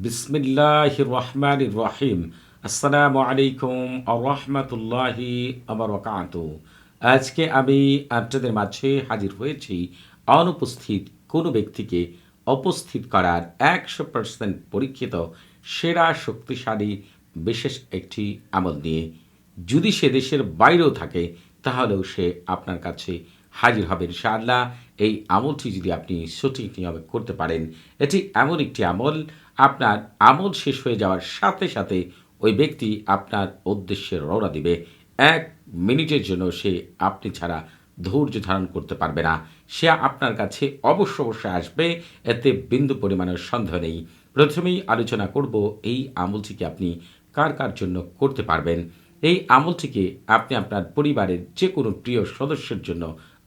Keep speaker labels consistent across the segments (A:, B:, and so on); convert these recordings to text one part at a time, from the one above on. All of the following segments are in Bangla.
A: বিসমিল্লাহির রহমানির রহিম। আসসালামু আলাইকুম আরহামাতুল্লাহি আবরাকাতুহু। আজকে আমি আপনাদের মাঝে হাজির হয়েছি অনুপস্থিত কোনো ব্যক্তিকে উপস্থিত করার ১০০% পরীক্ষিত সেরা শক্তিশালী বিশেষ একটি আমল নিয়ে। যদি সে দেশের বাইরেও থাকে তাহলেও সে আপনার কাছে হাজির হবে ইনশাআল্লাহ। এই আমলটি যদি আপনি সঠিক নিয়মে করতে পারেন, এটি এমন একটি আমল, আপনার আমল শেষ হয়ে যাওয়ার সাথে সাথে ওই ব্যক্তি আপনার উদ্দেশ্যে রওনা দিবে। ১ মিনিটের জন্য সে আপনি ছাড়া ধৈর্য ধারণ করতে পারবে না। সে আপনার কাছে অবশ্যই আসবে, এতে বিন্দু পরিমাণের সন্দেহ নেই। প্রথমেই আলোচনা করব এই আমলটিকে আপনি কার জন্য করতে পারবেন। এই আমলটিকে আপনি আপনার পরিবারের যেকোনো প্রিয় সদস্যের জন্য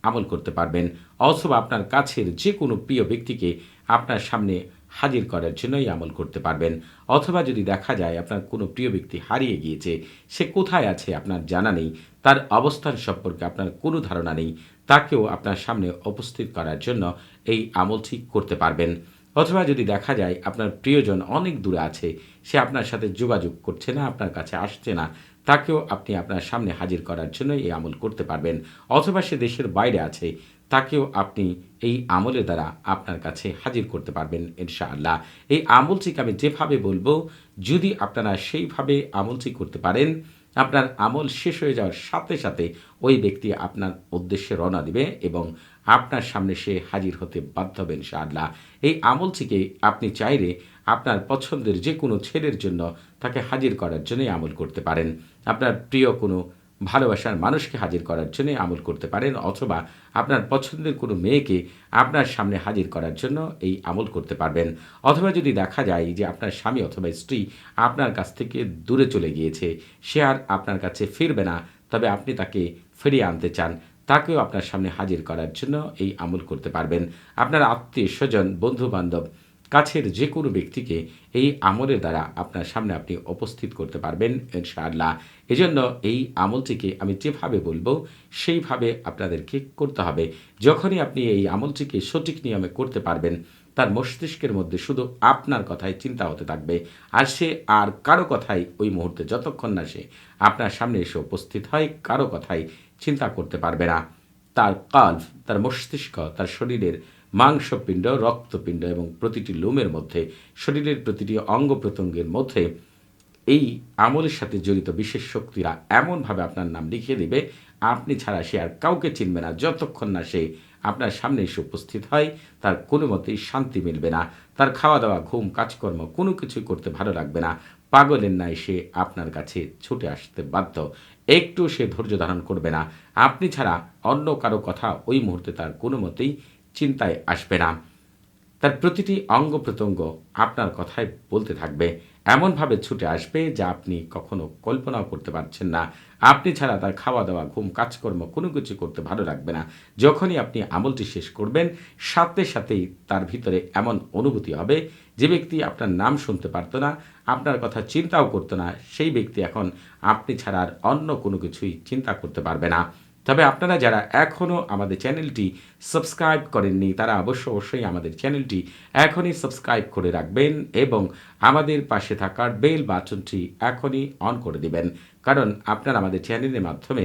A: আমল করতে পারবেন, অথবা আপনার কাছের যেকোনো প্রিয় ব্যক্তিকে আপনার সামনে হাজির করার জন্য এই আমল করতে পারবেন। অথবা যদি দেখা যায় আপনার কোনো প্রিয় ব্যক্তি হারিয়ে গিয়েছে, সে কোথায় আছে আপনার জানা নেই, তার অবস্থান সম্পর্কে আপনার কোনো ধারণা নেই, তাকেও আপনার সামনে উপস্থিত করার জন্য এই আমলটি করতে পারবেন। অথবা যদি দেখা যায় আপনার প্রিয়জন অনেক দূরে আছে, সে আপনার সাথে যোগাযোগ করছে না, আপনার কাছে আসছে না, তাকেও আপনি আপনার সামনে হাজির করার জন্য এই আমল করতে পারবেন। অথবা সে দেশের বাইরে আছে, তাকেও আপনি এই আমলের দ্বারা আপনার কাছে হাজির করতে পারবেন ইনশাআল্লাহ। এই আমলটিকে আমি যেভাবে বলবো, যদি আপনারা সেইভাবে আমলটি করতে পারেন, আপনার আমল শেষ হয়ে যাওয়ার সাথে সাথে ওই ব্যক্তি আপনার উদ্দেশ্যে রওনা দিবে এবং আপনার সামনে সে হাজির হতে বাধ্য হবে ইনশাআল্লাহ। এই আমলটিকে আপনি চাইলে আপনার পছন্দের যে কোনো ছেলের জন্য তাকে হাজির করার জন্যই আমল করতে পারেন। আপনার প্রিয় কোনো ভালোবাসার মানুষকে হাজির করার জন্য আমল করতে পারেন, অথবা আপনার পছন্দের কোনো মেয়েকে আপনার সামনে হাজির করার জন্য এই আমল করতে পারবেন। অথবা যদি দেখা যায় যে আপনার স্বামী অথবা স্ত্রী আপনার কাছ থেকে দূরে চলে গিয়েছে, সে আর আপনার কাছে ফিরবে না, তবে আপনি তাকে ফিরিয়ে আনতে চান, তাকেও আপনার সামনে হাজির করার জন্য এই আমল করতে পারবেন। আপনার আত্মীয় স্বজন, বন্ধু বান্ধব, কাছের যে কোনো ব্যক্তিকে এই আমলের দ্বারা আপনার সামনে আপনি উপস্থিত করতে পারবেন ইনশাআল্লাহ। এজন্য এই আমলটিকে আমি যেভাবে বলবো সেইভাবে আপনাদেরকে করতে হবে। যখনই আপনি এই আমলটিকে সঠিক নিয়মে করতে পারবেন, তার মস্তিষ্কের মধ্যে শুধু আপনার কথাই চিন্তা হতে থাকবে, আর সে আর কারো কথাই ওই মুহূর্তে, যতক্ষণ না সে আপনার সামনে এসে উপস্থিত হয়, কারো কথাই চিন্তা করতে পারবে না। তার কাল্ব, তার মস্তিষ্ক, তার শরীরের মাংসপিণ্ড, রক্তপিণ্ড এবং প্রতিটি লোমের মধ্যে, শরীরের প্রতিটি অঙ্গ প্রত্যঙ্গের মধ্যে এই আমলের সাথে জড়িত বিশেষ শক্তিরা এমনভাবে আপনার নাম লিখিয়ে দিবে, আপনি ছাড়া সে আর কাউকে চিনবে না। যতক্ষণ না সে আপনার সামনে এসে উপস্থিত হয়, তার কোনো মতেই শান্তি মিলবে না। তার খাওয়া দাওয়া, ঘুম, কাজকর্ম কোনো কিছুই করতে ভালো লাগবে না। পাগলের ন্যায় সে আপনার কাছে ছুটে আসতে বাধ্য। একটু সে ধৈর্য ধারণ করবে না। আপনি ছাড়া অন্য কারো কথা ওই মুহূর্তে তার কোনো মতেই চিন্তায় আসবে না। তার প্রতিটি অঙ্গ প্রত্যঙ্গ আপনার কথাই বলতে থাকবে, এমনভাবে ছুটে আসবে যা আপনি কখনো কল্পনাও করতে পারছেন না। আপনি ছাড়া তার খাওয়া দাওয়া, ঘুম, কাজকর্ম কোনো কিছু করতে ভালো লাগবে না। যখনই আপনি আমলটি শেষ করবেন, সাথে সাথেই তার ভিতরে এমন অনুভূতি হবে, যে ব্যক্তি আপনার নাম শুনতে পারত না, আপনার কথা চিন্তাও করতো না, সেই ব্যক্তি এখন আপনি ছাড়া আর অন্য কোনো কিছুই চিন্তা করতে পারবে না। তবে আপনারা যারা এখনও আমাদের চ্যানেলটি সাবস্ক্রাইব করেননি, তারা অবশ্যই আমাদের চ্যানেলটি এখনই সাবস্ক্রাইব করে রাখবেন এবং আমাদের পাশে থাকার বেল বাটনটি এখনই অন করে দিবেন। কারণ আপনারা আমাদের চ্যানেলের মাধ্যমে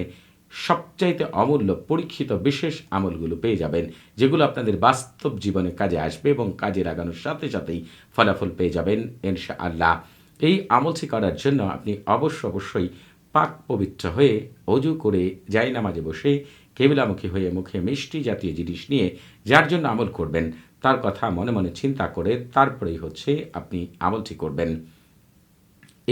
A: সবচাইতে অমূল্য পরীক্ষিত বিশেষ আমলগুলো পেয়ে যাবেন, যেগুলো আপনাদের বাস্তব জীবনে কাজে আসবে এবং কাজে লাগানোর সাথে সাথেই ফলাফল পেয়ে যাবেন ইনশাআল্লাহ। এই আমলটি করার জন্য আপনি অবশ্যই পাক পবিত্র হয়ে অজু করে জায়নামাজে বসে কেবলামুখী হয়ে মুখে মিষ্টি জাতীয় জিনিস নিয়ে যার জন্য আমল করবেন, তার কথা মনে মনে চিন্তা করে তারপরেই হচ্ছে আপনি আমলটি করবেন।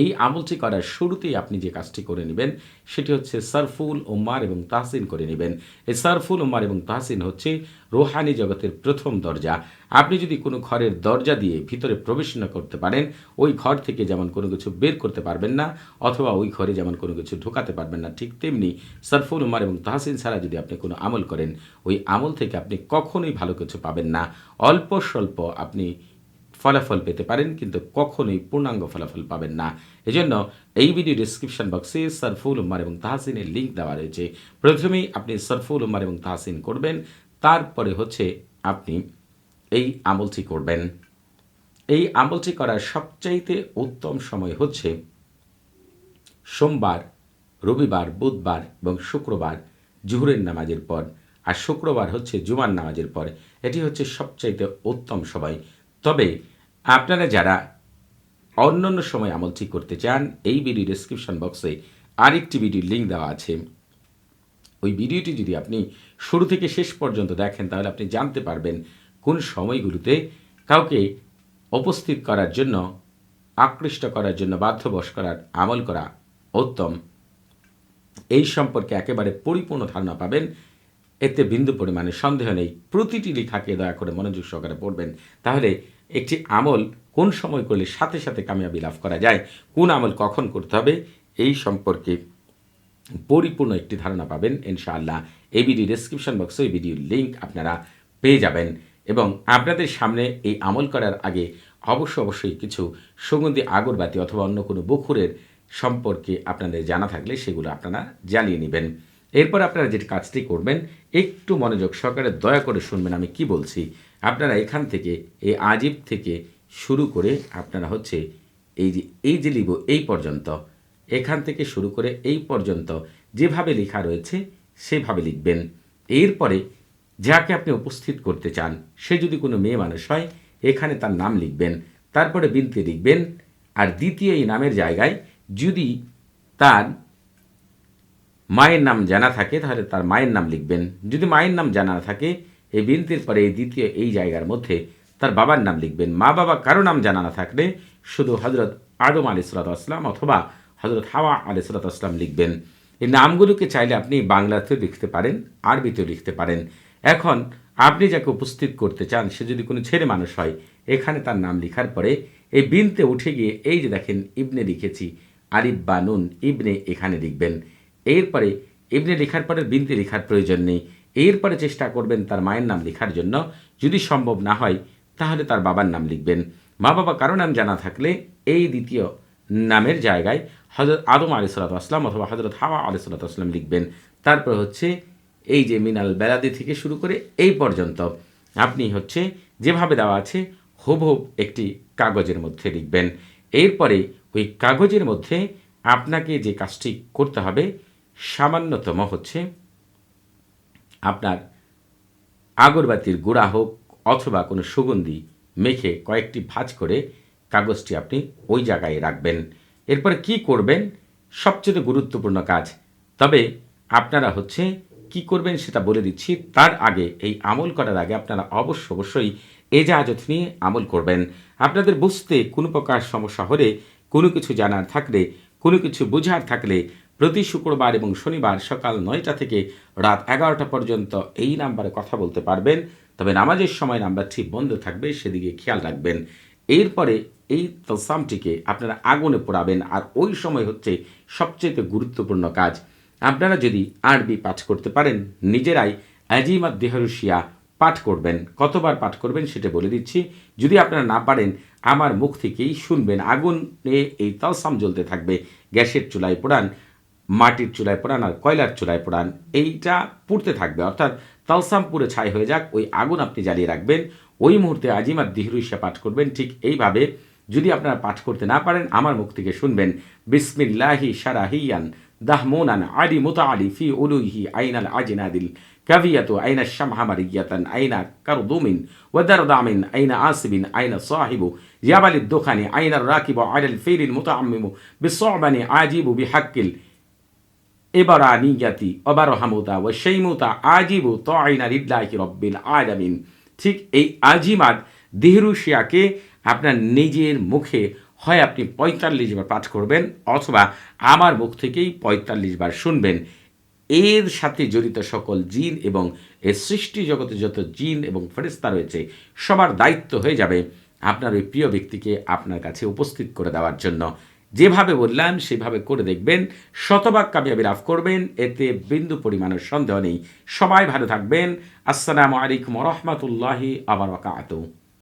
A: এই আমলটি করার শুরুতেই আপনি যে কাজটি করে নেবেন, সেটি হচ্ছে সারফুল উম্মার এবং তাহসিন করে নেবেন। এই সারফুল উম্মার এবং তাহসিন হচ্ছে রুহানি জগতের প্রথম দরজা। আপনি যদি কোনো ঘরের দরজা দিয়ে ভিতরে প্রবেশ না করতে পারেন, ওই ঘর থেকে যেমন কোনো কিছু বের করতে পারবেন না, অথবা ওই ঘরে যেমন কোনো কিছু ঢোকাতে পারবেন না, ঠিক তেমনি সারফুল উম্মার এবং তাহসিন ছাড়া যদি আপনি কোনো আমল করেন, ওই আমল থেকে আপনি কখনোই ভালো কিছু পাবেন না। অল্প স্বল্প আপনি ফলাফল পেতে পারেন, কিন্তু কখনোই পূর্ণাঙ্গ ফলাফল পাবেন না। এজন্য এই ভিডিও ডিসক্রিপশন বক্সে সারফুল উম্মার এবং তাহসিনের লিঙ্ক দেওয়া রয়েছে। প্রথমেই আপনি সারফুল উম্মার এবং তাহসিন করবেন, তারপরে হচ্ছে আপনি এই আমলটি করবেন। এই আমলটি করার সবচাইতে উত্তম সময় হচ্ছে সোমবার, রবিবার, বুধবার এবং শুক্রবার জুহুরের নামাজের পর, আর শুক্রবার হচ্ছে জুমার নামাজের পর। এটি হচ্ছে সবচাইতে উত্তম সময়। তবে আপনারা যারা অন্যান্য সময় আমলটি করতে চান, এই ভিডিও ডেসক্রিপশন বক্সে আরেকটি ভিডিওর লিঙ্ক দেওয়া আছে। ওই ভিডিওটি যদি আপনি শুরু থেকে শেষ পর্যন্ত দেখেন, তাহলে আপনি জানতে পারবেন কোন সময়গুলোতে কাউকে উপস্থিত করার জন্য, আকৃষ্ট করার জন্য, বাধ্যবশ করার আমল করা উত্তম। এই সম্পর্কে একেবারে পরিপূর্ণ ধারণা পাবেন, এতে বিন্দু পরিমাণে সন্দেহ নেই। প্রতিটি লেখাকে দয়া করে মনোযোগ সহকারে পড়বেন, তাহলে একটি আমল কোন সময় করলে সাথে সাথে কামিয়াবি লাভ করা যায়, কোন আমল কখন করতে হবে, এই সম্পর্কে পরিপূর্ণ একটি ধারণা পাবেন ইনশাআল্লাহ। এই ভিডিও ডেসক্রিপশন বক্সে এই ভিডিওর লিঙ্ক আপনারা পেয়ে যাবেন। এবং আপনাদের সামনে এই আমল করার আগে অবশ্যই কিছু সুগন্ধি আগরবাতি অথবা অন্য কোনো বখুরের সম্পর্কে আপনাদের জানা থাকলে সেগুলো আপনারা জ্বালিয়ে নেবেন। এরপর আপনারা যে কাজটি করবেন, একটু মনোযোগ সহকারে দয়া করে শুনবেন আমি কি বলছি। আপনারা এখান থেকে এই আজিব থেকে শুরু করে আপনারা হচ্ছে এই যে লিখব এই পর্যন্ত, এখান থেকে শুরু করে এই পর্যন্ত যেভাবে লেখা রয়েছে সেভাবে লিখবেন। এরপরে যাকে আপনি উপস্থিত করতে চান, সে যদি কোনো মেয়ে মানুষ হয়, এখানে তার নাম লিখবেন, তারপরে বিনতি লিখবেন। আর দ্বিতীয় এই নামের জায়গায় যদি তার মায়ের নাম জানা থাকে, তাহলে তার মায়ের নাম লিখবেন। যদি মায়ের নাম জানা না থাকে, এই বিনতির পরে এই দ্বিতীয় এই জায়গার মধ্যে তার বাবার নাম লিখবেন। মা বাবা কারো নাম জানা না থাকলে শুধু হজরত আদম আলাইহিসসালাম অথবা হজরত হাওয়া আলাইহিসসালাম লিখবেন। এই নামগুলোকে চাইলে আপনি বাংলাতেও লিখতে পারেন, আরবিতেও লিখতে পারেন। এখন আপনি যাকে উপস্থিত করতে চান, সে যদি কোনো ছেলে মানুষ হয়, এখানে তার নাম লেখার পরে এই বিনতে উঠে গিয়ে এই যে দেখেন ইবনে লিখেছি, আলিফ বা নুন, ইবনে এখানে লিখবেন। এরপরে ইবনে লেখার পরে বিনতে লেখার প্রয়োজন নেই। এরপরে চেষ্টা করবেন তার মায়ের নাম লেখার জন্য। যদি সম্ভব না হয়, তাহলে তার বাবার নাম লিখবেন। মা বাবা কারো নাম জানা থাকলে এই দ্বিতীয় নামের জায়গায় হজরত আদম আলাইহিসসালাম অথবা হজরত হাওয়া আলাইহিসসালাম লিখবেন। তারপর হচ্ছে এই যে মিনাল বেলাদি থেকে শুরু করে এই পর্যন্ত আপনি হচ্ছে যেভাবে দেওয়া আছে হুবহুব একটি কাগজের মধ্যে লিখবেন। এরপরে ওই কাগজের মধ্যে আপনাকে যে কাজটি করতে হবে, সামান্যতম হচ্ছে আপনার আগরবাতির গুঁড়া হোক অথবা কোনো সুগন্ধি মেখে কয়েকটি ভাঁজ করে কাগজটি আপনি ওই জায়গায় রাখবেন। এরপরে কি করবেন, সবচেয়ে গুরুত্বপূর্ণ কাজ। তবে আপনারা হচ্ছে কি করবেন সেটা বলে দিচ্ছি। তার আগে এই আমল করার আগে আপনারা অবশ্যই এজাজত নিয়ে আমল করবেন। আপনাদের বুঝতে কোনো প্রকার সমস্যা হলে, কোনো কিছু জানার থাকলে, কোনো কিছু বোঝার থাকলে প্রতি শুক্রবার এবং শনিবার সকাল 9টা থেকে রাত 11টা পর্যন্ত এই নাম্বারে কথা বলতে পারবেন। তবে নামাজের সময় নাম্বারটি বন্ধ থাকবে, সেদিকে খেয়াল রাখবেন। এরপরে এই তলসামটিকে আপনারা আগুনে পোড়াবেন। আর ওই সময় হচ্ছে সবচেয়ে গুরুত্বপূর্ণ কাজ। আপনারা যদি আরবি পাঠ করতে পারেন, নিজেরাই আজিমাত দেহরুশিয়া পাঠ করবেন। কতবার পাঠ করবেন সেটা বলে দিচ্ছি। যদি আপনারা না পারেন, আমার মুখ থেকেই শুনবেন। আগুনে এই তালসাম জ্বলতে থাকবে। গ্যাসের চুলায় পোড়ান, মাটির চুলায় পোড়ান আর কয়লার চুলায় পোড়ান, এইটা পুড়তে থাকবে। অর্থাৎ তালসাম পুড়ে ছাই হয়ে যাক, ওই আগুন আপনি জ্বালিয়ে রাখবেন। ওই মুহূর্তে আজিমাত দিহরুশিয়া পাঠ করবেন। ঠিক এইভাবে যদি আপনারা পাঠ করতে না পারেন, আমার মুখ থেকে শুনবেন। বিসমিল্লাহি শারাহিয়ান দাহমুনান আলি মুতাআলি ফি উলুহি আইনাল আজিনাদিল কাভিয়াতু আইনা শামহামারিয়াতান আইনা কারদুমিন ওয়াদারদামিন আইনা আসিবিন আইনা সাহিবু ইয়াবালিদ দুখানি আইনা রাকিবু আলাল ফিলিল মুতাআম্মিমু বিসসাবানি আজিবু বিহাক্কিল ইবরানিয়াতি ওয়াবারহামুতা ওয়া শাইমুতা আজিবু তাইনা লিল্লাহি রাব্বিল আলামিন। ঠিক এই আজিমাত দিহরুশিয়াকে আপনার নিজের মুখে হয় আপনি 45 বার পাঠ করবেন, অথবা আমার মুখ থেকেই 45 বার শুনবেন। এর সাথে জড়িত সকল জিন এবং এর সৃষ্টি জগতে যত জিন এবং ফেরেশতা রয়েছে, সবার দায়িত্ব হয়ে যাবে আপনার ওই প্রিয় ব্যক্তিকে আপনার কাছে উপস্থিত করে দেওয়ার জন্য। যেভাবে বললাম সেভাবে করে দেখবেন, শতভাগ কামিয়াবি লাভ করবেন, এতে বিন্দু পরিমাণের সন্দেহ নেই। সবাই ভালো থাকবেন। আসসালামু আলাইকুম ওয়া রাহমাতুল্লাহি ওয়া বারাকাতুহু।